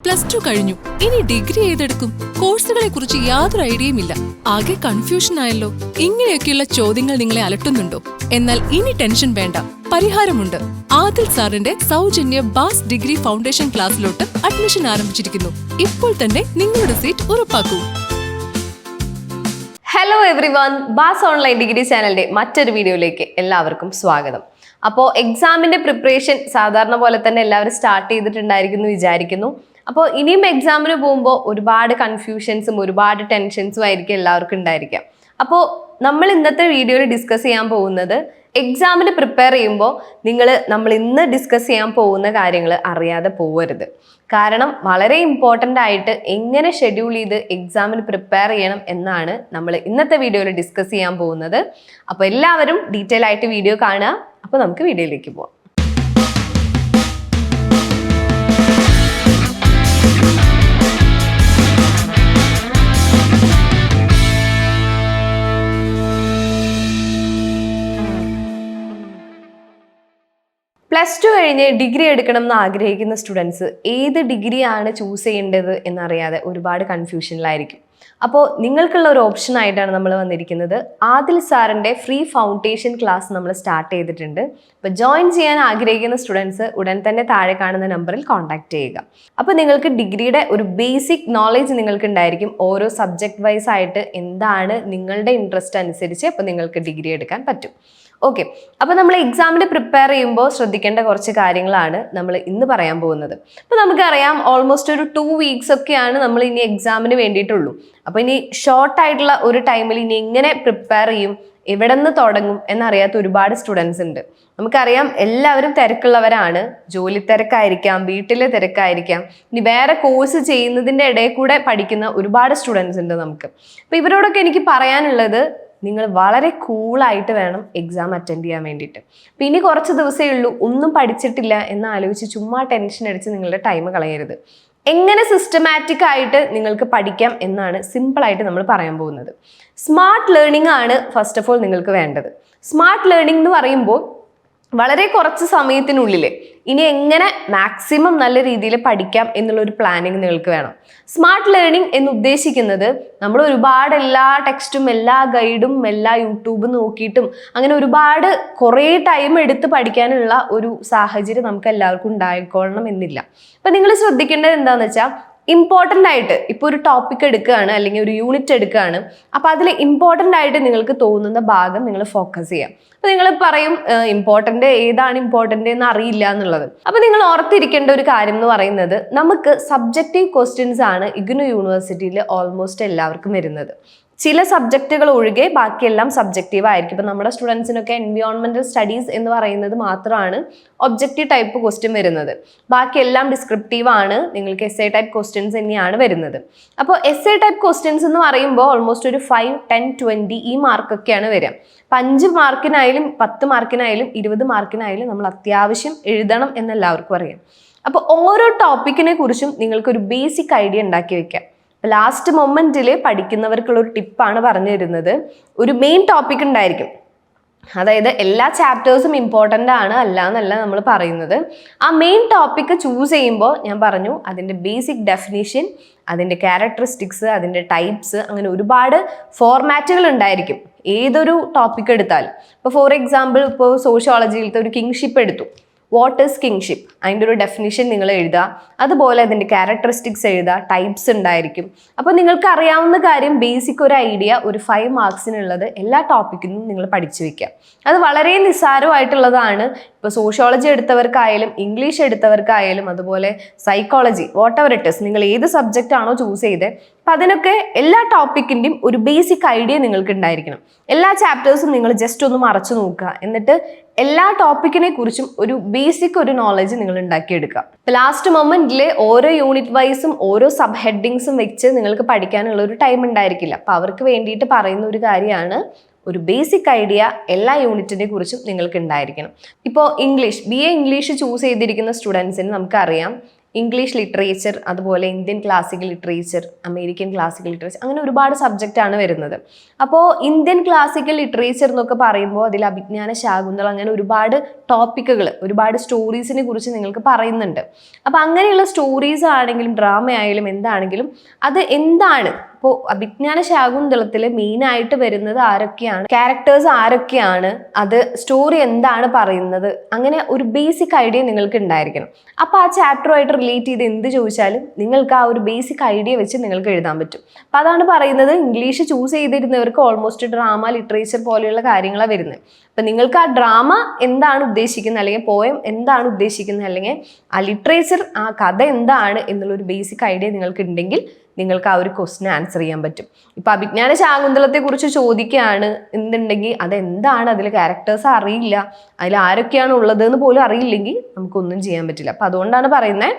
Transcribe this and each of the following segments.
+2 കഴിഞ്ഞു. ഇനി ഡിഗ്രി ഏതെടുക്കും? കോഴ്സുകളെ കുറിച്ച് യാതൊരു ഐഡിയയുമില്ല. ആകെ കൺഫ്യൂഷൻ ആയല്ലോ. ഇങ്ങനെയൊക്കെയുള്ള ചോദ്യങ്ങൾ നിങ്ങളെ അലട്ടുന്നുണ്ടോ? എന്നാൽ ഇനി ടെൻഷൻ വേണ്ട, പരിഹാരമുണ്ട്. ആദിൽ സാറിന്റെ സൗജന്യ ബാസ് ഡിഗ്രി ഫൗണ്ടേഷൻ ക്ലാസ്സിലോട്ട് അഡ്മിഷൻ ആരംഭിച്ചിരിക്കുന്നു. ഇപ്പോൾ തന്നെ നിങ്ങളുടെ സീറ്റ് ഉറപ്പാക്കൂ. ഹലോ എവ്രിവൺ, ബാസ് ഓൺലൈൻ ഡിഗ്രി ചാനലിന്റെ മറ്റൊരു വീഡിയോയിലേക്ക് എല്ലാവർക്കും സ്വാഗതം. അപ്പോൾ എക്സാമിന്റെ പ്രിപ്പറേഷൻ സാധാരണ പോലെ തന്നെ എല്ലാവരും സ്റ്റാർട്ട് ചെയ്തിട്ടുണ്ടായിരിക്കുന്നു വിചാരിക്കുന്നു. അപ്പോൾ ഇനിയും എക്സാമിന് പോകുമ്പോൾ ഒരുപാട് കൺഫ്യൂഷൻസും ഒരുപാട് ടെൻഷൻസും ആയിരിക്കും എല്ലാവർക്കും ഉണ്ടായിരിക്കാം. അപ്പോൾ നമ്മൾ ഇന്നത്തെ വീഡിയോയിൽ ഡിസ്കസ് ചെയ്യാൻ പോകുന്നത് എക്സാമിന് പ്രിപ്പയർ ചെയ്യുമ്പോൾ നമ്മൾ ഇന്ന് ഡിസ്കസ് ചെയ്യാൻ പോകുന്ന കാര്യങ്ങൾ അറിയാതെ പോകരുത്. കാരണം വളരെ ഇമ്പോർട്ടൻ്റ് ആയിട്ട് എങ്ങനെ ഷെഡ്യൂൾ ചെയ്ത് എക്സാമിന് പ്രിപ്പയർ ചെയ്യണം എന്നാണ് നമ്മൾ ഇന്നത്തെ വീഡിയോയിൽ ഡിസ്കസ് ചെയ്യാൻ പോകുന്നത്. അപ്പോൾ എല്ലാവരും ഡീറ്റെയിൽ ആയിട്ട് വീഡിയോ കാണുക. അപ്പോൾ നമുക്ക് വീഡിയോയിലേക്ക് പോവാം. +2 കഴിഞ്ഞ് ഡിഗ്രി എടുക്കണം എന്ന് ആഗ്രഹിക്കുന്ന സ്റ്റുഡൻസ് ഏത് ഡിഗ്രിയാണ് ചൂസ് ചെയ്യേണ്ടത് എന്നറിയാതെ ഒരുപാട് കൺഫ്യൂഷനിലായിരിക്കും. അപ്പോൾ നിങ്ങൾക്കുള്ള ഒരു ഓപ്ഷൻ ആയിട്ടാണ് നമ്മൾ വന്നിരിക്കുന്നത്. ആദിൽ സാറിൻ്റെ ഫ്രീ ഫൗണ്ടേഷൻ ക്ലാസ് നമ്മൾ സ്റ്റാർട്ട് ചെയ്തിട്ടുണ്ട്. അപ്പോൾ ജോയിൻ ചെയ്യാൻ ആഗ്രഹിക്കുന്ന സ്റ്റുഡൻസ് ഉടൻ തന്നെ താഴെ കാണുന്ന നമ്പറിൽ കോൺടാക്ട് ചെയ്യുക. അപ്പോൾ നിങ്ങൾക്ക് ഡിഗ്രിയുടെ ഒരു ബേസിക് നോളേജ് നിങ്ങൾക്ക് ഉണ്ടായിരിക്കും. ഓരോ സബ്ജക്ട് വൈസ് ആയിട്ട് എന്താണ് നിങ്ങളുടെ ഇൻട്രസ്റ്റ് അനുസരിച്ച് അപ്പോൾ നിങ്ങൾക്ക് ഡിഗ്രി എടുക്കാൻ പറ്റും. ഓക്കെ, അപ്പോൾ നമ്മൾ എക്സാമിന് പ്രിപ്പയർ ചെയ്യുമ്പോൾ ശ്രദ്ധിക്കേണ്ട കുറച്ച് കാര്യങ്ങളാണ് നമ്മൾ ഇന്ന് പറയാൻ പോകുന്നത്. അപ്പോൾ നമുക്കറിയാം ഓൾമോസ്റ്റ് ഒരു 2 വീക്സ് ഒക്കെയാണ് നമ്മൾ ഇനി എക്സാമിന് വേണ്ടിയിട്ടുള്ളൂ. അപ്പോൾ ഇനി ഷോർട്ട് ആയിട്ടുള്ള ഒരു ടൈമിൽ ഇനി എങ്ങനെ പ്രിപ്പയർ ചെയ്യും, എവിടെ നിന്ന് തുടങ്ങും എന്നറിയാത്ത ഒരുപാട് സ്റ്റുഡൻസ് ഉണ്ട്. നമുക്കറിയാം എല്ലാവരും തിരക്കുള്ളവരാണ്. ജോലി തിരക്കായിരിക്കാം, വീട്ടിലെ തിരക്കായിരിക്കാം, ഇനി വേറെ കോഴ്സ് ചെയ്യുന്നതിൻ്റെ ഇടയിൽ കൂടെ പഠിക്കുന്ന ഒരുപാട് സ്റ്റുഡൻസ് ഉണ്ട് നമുക്ക്. അപ്പോൾ ഇവരോടൊക്കെ എനിക്ക് പറയാനുള്ളത്, നിങ്ങൾ വളരെ കൂളായിട്ട് വേണം എക്സാം അറ്റൻഡ് ചെയ്യാൻ വേണ്ടിയിട്ട്. പിന്നെ കുറച്ച് ദിവസമേ ഉള്ളൂ, ഒന്നും പഠിച്ചിട്ടില്ല എന്ന് ആലോചിച്ച് ചുമ്മാ ടെൻഷൻ അടിച്ച് നിങ്ങളുടെ ടൈം കളയരുത്. എങ്ങനെ സിസ്റ്റമാറ്റിക് ആയിട്ട് നിങ്ങൾക്ക് പഠിക്കാം എന്നാണ് സിമ്പിളായിട്ട് നമ്മൾ പറയാൻ പോകുന്നത്. സ്മാർട്ട് ലേണിംഗ് ആണ് ഫസ്റ്റ് ഓഫ് ഓൾ നിങ്ങൾക്ക് വേണ്ടത്. സ്മാർട്ട് ലേണിംഗ് എന്ന് പറയുമ്പോൾ വളരെ കുറച്ച് സമയത്തിനുള്ളിൽ ഇനി എങ്ങനെ മാക്സിമം നല്ല രീതിയിൽ പഠിക്കാം എന്നുള്ളൊരു പ്ലാനിങ് നിങ്ങൾക്ക് വേണം. സ്മാർട്ട് ലേണിംഗ് എന്ന് ഉദ്ദേശിക്കുന്നത് നമ്മൾ ഒരുപാട് എല്ലാ ടെക്സ്റ്റും എല്ലാ ഗൈഡും എല്ലാ യൂട്യൂബും നോക്കിയിട്ടും അങ്ങനെ ഒരുപാട് കുറേ ടൈം എടുത്ത് പഠിക്കാനുള്ള ഒരു സാഹചര്യം നമുക്ക് എല്ലാവർക്കും ഉണ്ടായിക്കൊള്ളണം എന്നില്ല. അപ്പം നിങ്ങൾ ശ്രദ്ധിക്കേണ്ടത് എന്താണെന്ന് വെച്ചാൽ, ഇമ്പോർട്ടൻ്റ് ആയിട്ട് ഇപ്പോൾ ഒരു ടോപ്പിക് എടുക്കുകയാണ് അല്ലെങ്കിൽ ഒരു യൂണിറ്റ് എടുക്കുകയാണ്, അപ്പോൾ അതിൽ ഇമ്പോർട്ടൻ്റ് ആയിട്ട് നിങ്ങൾക്ക് തോന്നുന്ന ഭാഗം നിങ്ങൾ ഫോക്കസ് ചെയ്യാം. അപ്പോൾ നിങ്ങൾ പറയും ഏതാണ് ഇമ്പോർട്ടൻ്റ് എന്ന് അറിയില്ല എന്നുള്ളത്. അപ്പോൾ നിങ്ങൾ ഓർത്തിരിക്കേണ്ട ഒരു കാര്യം എന്ന് പറയുന്നത്, നമുക്ക് സബ്ജക്റ്റീവ് ക്വസ്റ്റ്യൻസ് ആണ് ഇഗ്നു യൂണിവേഴ്സിറ്റിയിൽ ഓൾമോസ്റ്റ് എല്ലാവർക്കും വരുന്നത്. ചില സബ്ജക്റ്റുകൾ ഒഴികെ ബാക്കിയെല്ലാം സബ്ജക്റ്റീവ് ആയിരിക്കും. ഇപ്പം നമ്മുടെ സ്റ്റുഡൻസിനൊക്കെ എൻവയോൺമെൻറ്റൽ സ്റ്റഡീസ് എന്ന് പറയുന്നത് മാത്രമാണ് ഒബ്ജക്റ്റീവ് ടൈപ്പ് ക്വസ്റ്റ്യൻ വരുന്നത്. ബാക്കിയെല്ലാം ഡിസ്ക്രിപ്റ്റീവ് ആണ്. നിങ്ങൾക്ക് എസ്എ ടൈപ്പ് ക്വസ്റ്റ്യൻസ് തന്നെയാണ് വരുന്നത്. അപ്പോൾ എസ്എ ടൈപ്പ് ക്വസ്റ്റ്യൻസ് എന്ന് പറയുമ്പോൾ ഓൾമോസ്റ്റ് ഒരു 5, 10, 20 ഈ മാർക്കൊക്കെയാണ് വരിക. 5 മാർക്കിനായാലും 10 മാർക്കിനായാലും 20 മാർക്കിനായാലും നമ്മൾ അത്യാവശ്യം എഴുതണം എന്നെല്ലാവർക്കും അറിയാം. അപ്പോൾ ഓരോ ടോപ്പിക്കിനെ കുറിച്ചും നിങ്ങൾക്കൊരു ബേസിക് ഐഡിയ ഉണ്ടാക്കി വെക്കാം. ലാസ്റ്റ് മൊമെന്റിൽ പഠിക്കുന്നവർക്കുള്ള ഒരു ടിപ്പാണ് പറഞ്ഞു തരുന്നത്. ഒരു മെയിൻ ടോപ്പിക് ഉണ്ടായിരിക്കും, അതായത് എല്ലാ ചാപ്റ്റേഴ്സും ഇമ്പോർട്ടൻ്റ് ആണ് അല്ല എന്നല്ല നമ്മൾ പറയുന്നത്. ആ മെയിൻ ടോപ്പിക്ക് ചൂസ് ചെയ്യുമ്പോൾ ഞാൻ പറഞ്ഞു അതിൻ്റെ ബേസിക് ഡെഫിനിഷൻ, അതിൻ്റെ ക്യാരക്ടറിസ്റ്റിക്സ്, അതിൻ്റെ ടൈപ്സ്, അങ്ങനെ ഒരുപാട് ഫോർമാറ്റുകൾ ഉണ്ടായിരിക്കും ഏതൊരു ടോപ്പിക് എടുത്താലും. ഇപ്പോൾ ഫോർ എക്സാമ്പിൾ ഇപ്പോൾ സോഷ്യോളജിയിലത്തെ ഒരു കിങ്ഷിപ്പ് എടുത്തു. വാട്ട് ഈസ് കിങ്ഷിപ്പ്, അതിൻ്റെ ഒരു ഡെഫിനിഷൻ നിങ്ങൾ എഴുതുക. അതുപോലെ അതിൻ്റെ ക്യാരക്ടറിസ്റ്റിക്സ് എഴുതുക, ടൈപ്സ് ഉണ്ടായിരിക്കും. അപ്പോൾ നിങ്ങൾക്ക് അറിയാവുന്ന കാര്യം ബേസിക് ഒരു ഐഡിയ ഒരു 5 മാർക്സിനുള്ളത് എല്ലാ ടോപ്പിക്കിനും നിങ്ങൾ പഠിച്ചു വെക്കുക. അത് വളരെ നിസ്സാരമായിട്ടുള്ളതാണ്. ഇപ്പോൾ സോഷ്യോളജി എടുത്തവർക്കായാലും ഇംഗ്ലീഷ് എടുത്തവർക്കായാലും അതുപോലെ psychology, what ever it is, നിങ്ങൾ ഏത് സബ്ജക്റ്റ് ആണോ ചൂസ് ചെയ്തത് അപ്പം അതിനൊക്കെ എല്ലാ ടോപ്പിക്കിൻ്റെയും ഒരു ബേസിക് ഐഡിയ നിങ്ങൾക്ക് ഉണ്ടായിരിക്കണം. എല്ലാ ചാപ്റ്റേഴ്സും നിങ്ങൾ ജസ്റ്റ് ഒന്ന് മറച്ചു നോക്കുക, എന്നിട്ട് എല്ലാ ടോപ്പിക്കിനെ കുറിച്ചും ഒരു ബേസിക് ഒരു നോളജ് നിങ്ങൾ ഉണ്ടാക്കിയെടുക്കുക. ഇപ്പം ലാസ്റ്റ് മൊമെന്റിൽ ഓരോ യൂണിറ്റ് വൈസും ഓരോ സബ് ഹെഡിങ്സും വെച്ച് നിങ്ങൾക്ക് പഠിക്കാനുള്ള ഒരു ടൈം ഉണ്ടായിരിക്കില്ല. അപ്പം അവർക്ക് വേണ്ടിയിട്ട് പറയുന്ന ഒരു കാര്യമാണ്, ഒരു ബേസിക് ഐഡിയ എല്ലാ യൂണിറ്റിനെ കുറിച്ചും നിങ്ങൾക്ക് ഉണ്ടായിരിക്കണം. ഇപ്പോൾ BA ഇംഗ്ലീഷ് ചൂസ് ചെയ്തിരിക്കുന്ന സ്റ്റുഡൻസിന് നമുക്കറിയാം ഇംഗ്ലീഷ് ലിറ്ററേച്ചർ, അതുപോലെ Indian classical literature, American classical literature, അങ്ങനെ ഒരുപാട് സബ്ജക്റ്റ് ആണ് വരുന്നത്. അപ്പോൾ ഇന്ത്യൻ ക്ലാസിക്കൽ ലിറ്ററേച്ചർ എന്നൊക്കെ പറയുമ്പോൾ അതിൽ അഭിജ്ഞാന ശാകുന്തളം അങ്ങനെ ഒരുപാട് ടോപ്പിക്കുകൾ, ഒരുപാട് സ്റ്റോറീസിനെ കുറിച്ച് നിങ്ങൾക്ക് പറയുന്നുണ്ട്. അപ്പോൾ അങ്ങനെയുള്ള സ്റ്റോറീസ് ആണെങ്കിലും ഡ്രാമ ആയാലും എന്താണെങ്കിലും അത് എന്താണ്, ഇപ്പോൾ അഭിജ്ഞാന ശാകുന്തളത്തിൽ മെയിനായിട്ട് വരുന്നത് ആരൊക്കെയാണ്, ക്യാരക്ടേഴ്സ് ആരൊക്കെയാണ്, അത് സ്റ്റോറി എന്താണ് പറയുന്നത്, അങ്ങനെ ഒരു ബേസിക് ഐഡിയ നിങ്ങൾക്ക് ഉണ്ടായിരിക്കണം. അപ്പോൾ ആ ചാപ്റ്ററുമായിട്ട് റിലേറ്റ് ചെയ്ത് എന്ത് ചോദിച്ചാലും നിങ്ങൾക്ക് ആ ഒരു ബേസിക് ഐഡിയ വെച്ച് നിങ്ങൾക്ക് എഴുതാൻ പറ്റും. അപ്പോൾ അതാണ് പറയുന്നത്, ഇംഗ്ലീഷ് ചൂസ് ചെയ്തിരുന്നവർക്ക് ഓൾമോസ്റ്റ് ഡ്രാമ, ലിറ്ററേച്ചർ പോലെയുള്ള കാര്യങ്ങളാണ് വരുന്നത്. അപ്പം നിങ്ങൾക്ക് ആ ഡ്രാമ എന്താണ് ഉദ്ദേശിക്കുന്നത്, അല്ലെങ്കിൽ പോയം എന്താണ് ഉദ്ദേശിക്കുന്നത്, അല്ലെങ്കിൽ ആ ലിറ്ററേച്ചർ, ആ കഥ എന്താണ് എന്നുള്ളൊരു ബേസിക് ഐഡിയ നിങ്ങൾക്ക് ഉണ്ടെങ്കിൽ നിങ്ങൾക്ക് ആ ഒരു ക്വസ്റ്റിന് ആൻസർ ചെയ്യാൻ പറ്റും. ഇപ്പം അഭിജ്ഞാന ശാകുന്തളത്തെ കുറിച്ച് ചോദിക്കുകയാണ് എന്നുണ്ടെങ്കിൽ അതെന്താണ്, അതിൽ ക്യാരക്ടേഴ്സ് അറിയില്ല, അതിൽ ആരൊക്കെയാണ് ഉള്ളത് എന്ന് പോലും അറിയില്ലെങ്കിൽ നമുക്കൊന്നും ചെയ്യാൻ പറ്റില്ല. അപ്പം അതുകൊണ്ടാണ് പറയുന്നത്,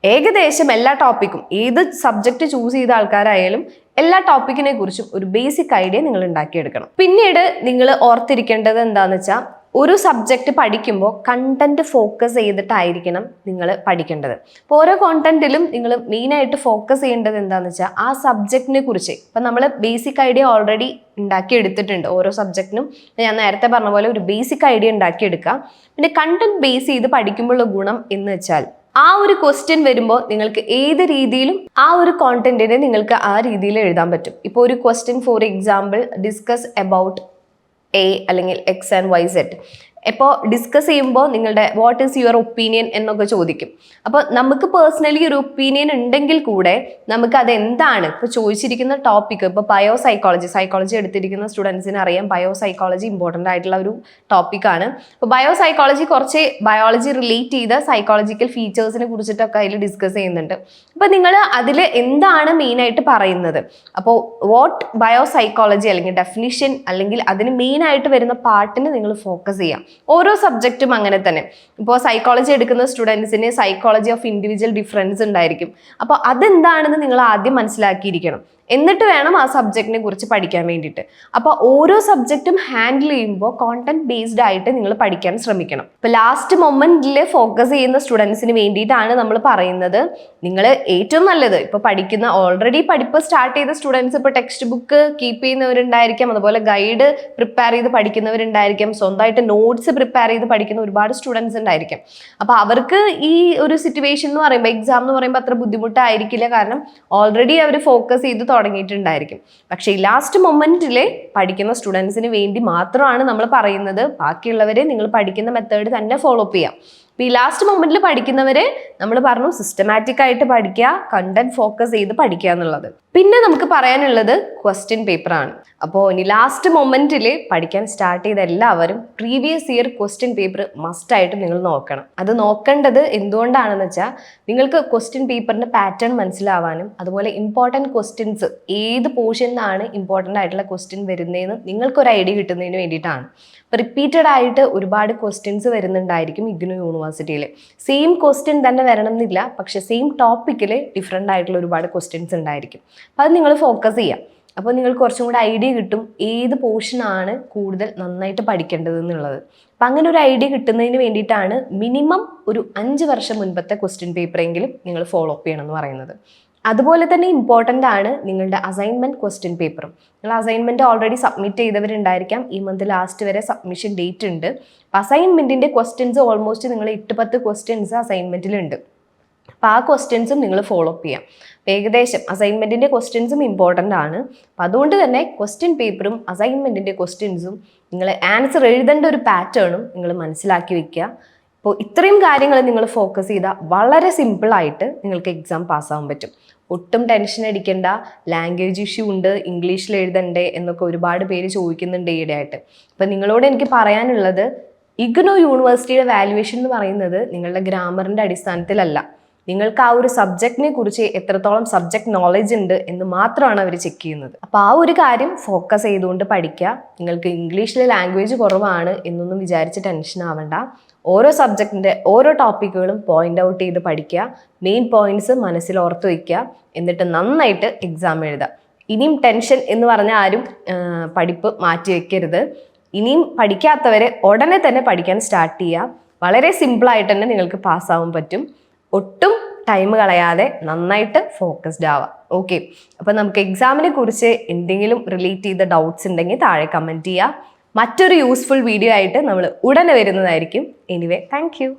ഏകദേശം എല്ലാ ടോപ്പിക്കും, ഏത് സബ്ജക്റ്റ് ചൂസ് ചെയ്ത ആൾക്കാരായാലും എല്ലാ ടോപ്പിക്കിനെ കുറിച്ചും ഒരു ബേസിക് ഐഡിയ നിങ്ങൾ ഉണ്ടാക്കിയെടുക്കണം. പിന്നീട് നിങ്ങൾ ഓർത്തിരിക്കേണ്ടത് എന്താണെന്ന് വെച്ചാൽ, ഒരു സബ്ജക്റ്റ് പഠിക്കുമ്പോൾ കണ്ടന്റ് ഫോക്കസ് ചെയ്തിട്ടായിരിക്കണം നിങ്ങൾ പഠിക്കേണ്ടത്. അപ്പോൾ ഓരോ കോണ്ടന്റിലും നിങ്ങൾ മെയിനായിട്ട് ഫോക്കസ് ചെയ്യേണ്ടത് എന്താണെന്ന് വെച്ചാൽ ആ സബ്ജക്റ്റിനെ കുറിച്ച്. ഇപ്പം നമ്മൾ ബേസിക് ഐഡിയ ഓൾറെഡി ഉണ്ടാക്കി എടുത്തിട്ടുണ്ട്. ഓരോ സബ്ജക്റ്റിനും ഞാൻ നേരത്തെ പറഞ്ഞ പോലെ ഒരു ബേസിക് ഐഡിയ ഉണ്ടാക്കിയെടുക്കുക. പിന്നെ കണ്ടന്റ് ബേസ് ചെയ്ത് പഠിക്കുമ്പോഴുള്ള ഗുണം എന്ന് വെച്ചാൽ, ആ ഒരു ക്വസ്റ്റ്യൻ വരുമ്പോൾ നിങ്ങൾക്ക് ഏത് രീതിയിലും ആ ഒരു കോണ്ടന്റിനെ നിങ്ങൾക്ക് ആ രീതിയിൽ എഴുതാൻ പറ്റും. ഇപ്പോൾ ഒരു question for example, discuss about A അല്ലെങ്കിൽ എക്സ് ആൻഡ് വൈ സെറ്റ്. ഇപ്പോൾ ഡിസ്കസ് ചെയ്യുമ്പോൾ നിങ്ങളുടെ വാട്ട് ഈസ് യുവർ ഒപ്പീനിയൻ എന്നൊക്കെ ചോദിക്കും. അപ്പോൾ നമുക്ക് പേഴ്സണലി ഒരു ഒപ്പീനിയൻ ഉണ്ടെങ്കിൽ കൂടെ നമുക്ക് അതെന്താണ്, ഇപ്പോൾ ചോദിച്ചിരിക്കുന്ന ടോപ്പിക്ക്, ഇപ്പോൾ സൈക്കോളജി എടുത്തിരിക്കുന്ന സ്റ്റുഡൻസിന് അറിയാം ബയോസൈക്കോളജി ഇമ്പോർട്ടൻ്റ് ആയിട്ടുള്ള ഒരു ടോപ്പിക്കാണ്. അപ്പോൾ ബയോസൈക്കോളജി കുറച്ച് ബയോളജി റിലേറ്റ് ചെയ്ത സൈക്കോളജിക്കൽ ഫീച്ചേഴ്സിനെ കുറിച്ചിട്ടൊക്കെ അതിൽ ഡിസ്കസ് ചെയ്യുന്നുണ്ട്. അപ്പോൾ നിങ്ങൾ അതിൽ എന്താണ് മെയിനായിട്ട് പറയുന്നത്, അപ്പോൾ വാട്ട് ബയോസൈക്കോളജി അല്ലെങ്കിൽ ഡെഫിനിഷൻ, അല്ലെങ്കിൽ അതിന് മെയിനായിട്ട് വരുന്ന പാർട്ടിന് നിങ്ങൾ ഫോക്കസ് ചെയ്യാം. ഓരോ സബ്ജക്റ്റും അങ്ങനെ തന്നെ. ഇപ്പോൾ സൈക്കോളജി എടുക്കുന്ന സ്റ്റുഡൻസിന് സൈക്കോളജി ഓഫ് ഇൻഡിവിജ്വൽ ഡിഫറൻസ് ഉണ്ടായിരിക്കും. അപ്പോൾ അതെന്താണെന്ന് നിങ്ങൾ ആദ്യം മനസ്സിലാക്കിയിരിക്കണം. എന്നിട്ട് വേണം ആ സബ്ജക്റ്റിനെ കുറിച്ച് പഠിക്കാൻ വേണ്ടിയിട്ട്. അപ്പോൾ ഓരോ സബ്ജക്റ്റും ഹാൻഡിൽ ചെയ്യുമ്പോൾ കോണ്ടന്റ് ബേസ്ഡ് ആയിട്ട് നിങ്ങൾ പഠിക്കാൻ ശ്രമിക്കണം. ഇപ്പോൾ ലാസ്റ്റ് മൊമെന്റിൽ ഫോക്കസ് ചെയ്യുന്ന സ്റ്റുഡൻസിന് വേണ്ടിയിട്ടാണ് നമ്മൾ പറയുന്നത്, നിങ്ങൾ ഏറ്റവും നല്ലത് ഇപ്പോൾ പഠിക്കുന്ന ഓൾറെഡി പഠിപ്പ് സ്റ്റാർട്ട് ചെയ്ത സ്റ്റുഡൻസ്, ഇപ്പോൾ ടെക്സ്റ്റ് ബുക്ക് കീപ്പ് ചെയ്യുന്നവരുണ്ടായിരിക്കാം, അതുപോലെ ഗൈഡ് പ്രിപ്പയർ ചെയ്ത് പഠിക്കുന്നവരുണ്ടായിരിക്കാം, സ്വന്തമായിട്ട് നോട്ട്സ് പ്രിപ്പയർ ചെയ്ത് പഠിക്കുന്ന ഒരുപാട് സ്റ്റുഡൻസ് ഉണ്ടായിരിക്കാം. അപ്പോൾ അവർക്ക് ഈ ഒരു സിറ്റുവേഷൻ എന്ന് പറയുമ്പോൾ, എക്സാം എന്ന് പറയുമ്പോൾ അത്ര ബുദ്ധിമുട്ടായിരിക്കില്ല, കാരണം ഓൾറെഡി അവർ ഫോക്കസ് ചെയ്ത് തുടങ്ങിയിട്ടുണ്ടായിരിക്കും. പക്ഷേ ഈ ലാസ്റ്റ് മൊമെന്റിൽ പഠിക്കുന്ന സ്റ്റുഡൻസിന് വേണ്ടി മാത്രമാണ് നമ്മൾ പറയുന്നത്, ബാക്കിയുള്ളവരെ നിങ്ങൾ പഠിക്കുന്ന മെത്തേഡ് തന്നെ ഫോളോ അപ്പ് ചെയ്യാം. അപ്പോൾ ഈ ലാസ്റ്റ് മൊമെന്റിൽ പഠിക്കുന്നവരെ നമ്മൾ പറഞ്ഞു സിസ്റ്റമാറ്റിക് ആയിട്ട് പഠിക്കുക, കണ്ടന്റ് ഫോക്കസ് ചെയ്ത് പഠിക്കുക എന്നുള്ളത്. പിന്നെ നമുക്ക് പറയാനുള്ളത് ക്വസ്റ്റ്യൻ പേപ്പർ ആണ്. അപ്പോൾ ഇനി ലാസ്റ്റ് മൊമെന്റിൽ പഠിക്കാൻ സ്റ്റാർട്ട് ചെയ്ത എല്ലാവരും പ്രീവിയസ് ഇയർ ക്വസ്റ്റ്യൻ പേപ്പർ മസ്റ്റായിട്ട് നിങ്ങൾ നോക്കണം. അത് നോക്കേണ്ടത് എന്തുകൊണ്ടാണെന്ന് വെച്ചാൽ, നിങ്ങൾക്ക് ക്വസ്റ്റ്യൻ പേപ്പറിന്റെ പാറ്റേൺ മനസ്സിലാവാനും, അതുപോലെ ഇമ്പോർട്ടൻറ്റ് ക്വസ്റ്റ്യൻസ് ഏത് പോർഷനിലാണ് ഇമ്പോർട്ടൻ്റ് ആയിട്ടുള്ള ക്വസ്റ്റ്യൻ വരുന്നതെന്ന് നിങ്ങൾക്കൊരു ഐഡിയ കിട്ടുന്നതിന് വേണ്ടിയിട്ടാണ്. ഇപ്പോൾ റിപ്പീറ്റഡ് ആയിട്ട് ഒരുപാട് ക്വസ്റ്റ്യൻസ് വരുന്നുണ്ടായിരിക്കും ഇഗ്നോ യൂണിവേഴ്സിറ്റിയിൽ. സെയിം ക്വസ്റ്റ്യൻ തന്നെ വരണം എന്നില്ല, പക്ഷെ സെയിം ടോപ്പിക്കിൽ ഡിഫറെൻ്റ് ആയിട്ടുള്ള ഒരുപാട് ക്വസ്റ്റ്യൻസ് ഉണ്ടായിരിക്കും. അപ്പോൾ അത് നിങ്ങൾ ഫോക്കസ് ചെയ്യാം. അപ്പോൾ നിങ്ങൾക്ക് കുറച്ചും കൂടെ ഐഡിയ കിട്ടും ഏത് പോർഷനാണ് കൂടുതൽ നന്നായിട്ട് പഠിക്കേണ്ടത് എന്നുള്ളത്. അപ്പം അങ്ങനെ ഒരു ഐഡിയ കിട്ടുന്നതിന് വേണ്ടിയിട്ടാണ് മിനിമം ഒരു 5 വർഷം മുൻപത്തെ ക്വസ്റ്റ്യൻ പേപ്പറെങ്കിലും നിങ്ങൾ ഫോളോ അപ്പ് ചെയ്യണം എന്ന് പറയുന്നത്. അതുപോലെ തന്നെ ഇമ്പോർട്ടൻ്റ് ആണ് നിങ്ങളുടെ അസൈൻമെൻറ്റ് ക്വസ്റ്റ്യൻ പേപ്പറും. നിങ്ങൾ അസൈൻമെൻറ്റ് ഓൾറെഡി സബ്മിറ്റ് ചെയ്തവരുണ്ടായിരിക്കാം, ഈ മന്ത് ലാസ്റ്റ് വരെ സബ്മിഷൻ ഡേറ്റ് ഉണ്ട്. അപ്പം അസൈൻമെൻറ്റിൻ്റെ ക്വസ്റ്റ്യൻസ് ഓൾമോസ്റ്റ് നിങ്ങൾ 8-10 ക്വസ്റ്റ്യൻസ് അസൈൻമെൻറ്റിലുണ്ട്. അപ്പോൾ ആ ക്വസ്റ്റ്യൻസും നിങ്ങൾ ഫോളോ അപ്പ് ചെയ്യാം. ഏകദേശം അസൈൻമെൻറ്റിൻ്റെ ക്വസ്റ്റ്യൻസും ഇമ്പോർട്ടൻ്റ് ആണ്. അപ്പം അതുകൊണ്ട് തന്നെ ക്വസ്റ്റ്യൻ പേപ്പറും അസൈൻമെൻറ്റിൻ്റെ ക്വസ്റ്റ്യൻസും നിങ്ങൾ ആൻസർ എഴുതേണ്ട ഒരു പാറ്റേണും നിങ്ങൾ മനസ്സിലാക്കി വെക്കുക. അപ്പോൾ ഇത്രയും കാര്യങ്ങൾ നിങ്ങൾ ഫോക്കസ് ചെയ്താൽ വളരെ സിമ്പിളായിട്ട് നിങ്ങൾക്ക് എക്സാം പാസ്സാവാൻ പറ്റും. ഒട്ടും ടെൻഷൻ അടിക്കേണ്ട. ലാംഗ്വേജ് ഇഷ്യൂ ഉണ്ട്, ഇംഗ്ലീഷിൽ എഴുതണ്ടേ എന്നൊക്കെ ഒരുപാട് പേര് ചോദിക്കുന്നുണ്ട് ഈയിടെയായിട്ട്. അപ്പം നിങ്ങളോട് എനിക്ക് പറയാനുള്ളത്, ഇഗ്നോ യൂണിവേഴ്സിറ്റിയുടെ വാല്യുവേഷൻ എന്ന് പറയുന്നത് നിങ്ങളുടെ ഗ്രാമറിൻ്റെ അടിസ്ഥാനത്തിലല്ല, നിങ്ങൾക്ക് ആ ഒരു സബ്ജക്റ്റിനെ കുറിച്ച് എത്രത്തോളം സബ്ജക്ട് നോളജ് ഉണ്ട് എന്ന് മാത്രമാണ് അവർ ചെക്ക് ചെയ്യുന്നത്. അപ്പോൾ ആ ഒരു കാര്യം ഫോക്കസ് ചെയ്തുകൊണ്ട് പഠിക്കുക. നിങ്ങൾക്ക് ഇംഗ്ലീഷിലെ ലാംഗ്വേജ് കുറവാണ് എന്നൊന്നും വിചാരിച്ച് ടെൻഷൻ ആവണ്ട. ഓരോ സബ്ജക്റ്റിൻ്റെ ഓരോ ടോപ്പിക്കുകളും പോയിന്റ് ഔട്ട് ചെയ്ത് പഠിക്കുക. മെയിൻ പോയിന്റ്സ് മനസ്സിൽ ഓർത്ത് വയ്ക്കുക. എന്നിട്ട് നന്നായിട്ട് എക്സാം എഴുതുക. ഇനിയും ടെൻഷൻ എന്ന് പറഞ്ഞാൽ ആരും പഠിപ്പ് മാറ്റി വയ്ക്കരുത്. ഇനിയും പഠിക്കാത്തവരെ ഉടനെ തന്നെ പഠിക്കാൻ സ്റ്റാർട്ട് ചെയ്യുക. വളരെ സിമ്പിളായിട്ട് തന്നെ നിങ്ങൾക്ക് പാസ്സാവാൻ പറ്റും. ഒട്ടും ടൈം കളയാതെ നന്നായിട്ട് ഫോക്കസ്ഡ് ആവാം. ഓക്കെ, അപ്പം നമുക്ക് എക്സാമിനെ കുറിച്ച് എന്തെങ്കിലും റിലേറ്റ് ചെയ്ത ഡൗട്ട്സ് ഉണ്ടെങ്കിൽ താഴെ കമൻറ്റ് ചെയ്യുക. മറ്റൊരു യൂസ്ഫുൾ വീഡിയോ ആയിട്ട് നമ്മൾ ഉടനെ വരുന്നതായിരിക്കും. Anyway, thank you.